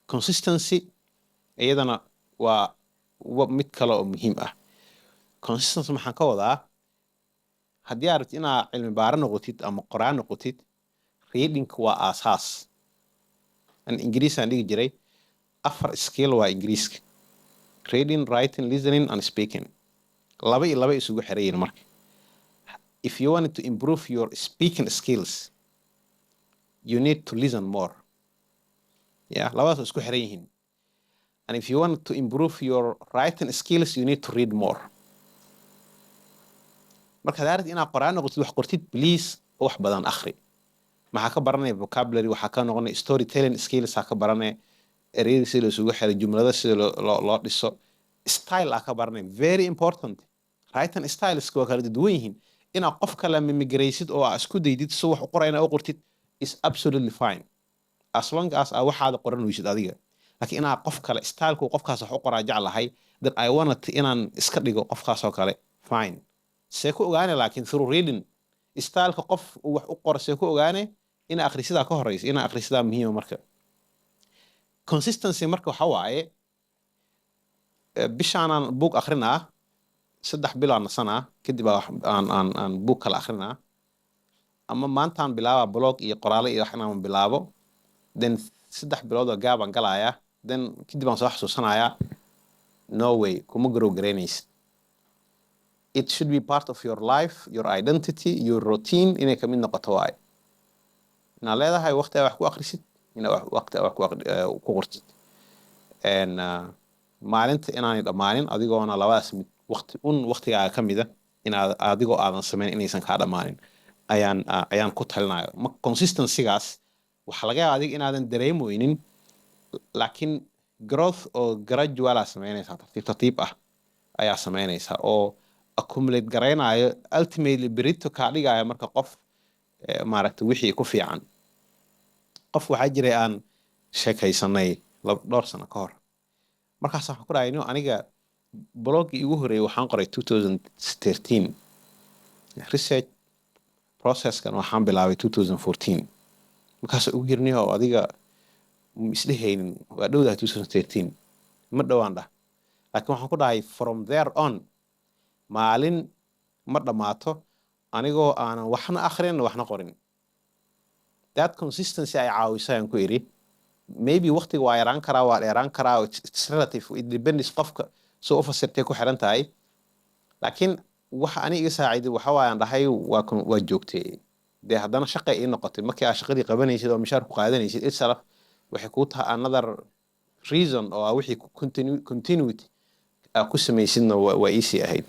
consistency iyadana waa mid kale oo muhiim ah. Consistency maxaan ka wadaa haddii aad rabtid inaad cilmi baaro noqotid ama qoraan noqotid reading waa aasaas. an ingiriis aan dhigi jiray 4 skill waa ingiriiska reading, writing, listening and speaking. laba iyo laba isugu xiran marka. If you want to improve your speaking skills you need to listen more. labadaas isku xiran yihiin. And if you want to improve your writing skills you need to read more. marka daarad inaad qoraan noqotid wax qortid please wax badan akhri. maxaa ka baranay vocabulary, waxaa ka noqonay storytelling skills, ka baranay ereyada sida isugu xiran, jumlada sida loo dhiso, style ka baranay very important. writing styles waa kala duwan yihiin. inaad qof kale mimigraysid oo aad isku daydid soo wax u qorayna u qortid is absolutely fine as long as waxaad qoran weysid adiga. laakiin inaad qof kale style-ku qofkaas wax u qoraa jeclahay that I wanted inaan iska dhigo qofkaas oo kale fine. see ku ogaane laakiin through reading style-ka qof wax u qoro see ku ogaane in akhrisadaa ka horeysa. in akhrisadaa muhiim marka. Consistency marka waxa waaye bishaanaan book akhrinaa 3 bilood nasanaa kadib aan book kala akhrinaa ama maantaan bilaaba blog iyo qoraale iyo waxaan bilaabo then 3 bilood oo gaaban galaya then kadib aan soo xasuusanayaa no way kuma grow garaynaysid. It should be part of your life, your identity, your routine inay kamid noqoto waay. inaad leedahay waqti wax ku akhrisid inaad waqti wax ku qortid and maalinta inaanay dhammaanin adigoona labadaas mid waqtigaaga ka mida inaad adigoo aadan samayn inaysan kaa dhammaanin ayaan ku talinayo. consistency-gaas waxaa laga yaabaa adiga inaadan dareemoynin laakiin growth oo gradual samaynaysaa tartiib ah ayaa samaynaysaa oo accumulate garaynayo ultimately berito kaa dhigaya marka qof maaragtay wixii ku fiican. qof waxaa jiray aan sheekaysanay dhowr sano ka hor markaas waxaan ku dhahay aniga blogii igu horeeyay waxaan qoray 2013 research process-kan waxaan bilaabay 2014 markaas ugu jirniyo adiga isdhehaynin waa dhowdahay 2013 ma dhowaan dhah laakiin waxaan ku dhahay from there on maalin ma dhammaato anigoo aanan waxna akhrin waxna qorin. that consistency ay caawisayaan ku iri maybe waqtiga waa yaraan karaa waa dheeraan karaa it's relative, it depends qofka soo fasirtay ku xiran tahay laakiin waxa ani iga saaciday waxa waayaan dhahay waa joogtay dee haddana shaqo ii noqotay markii aad shaqadii qabanaysid oo mishaar ku qaadanaysid itself waxay kuu tahay another reason oo wixii continuity ku samaysidna waa easy ahayd.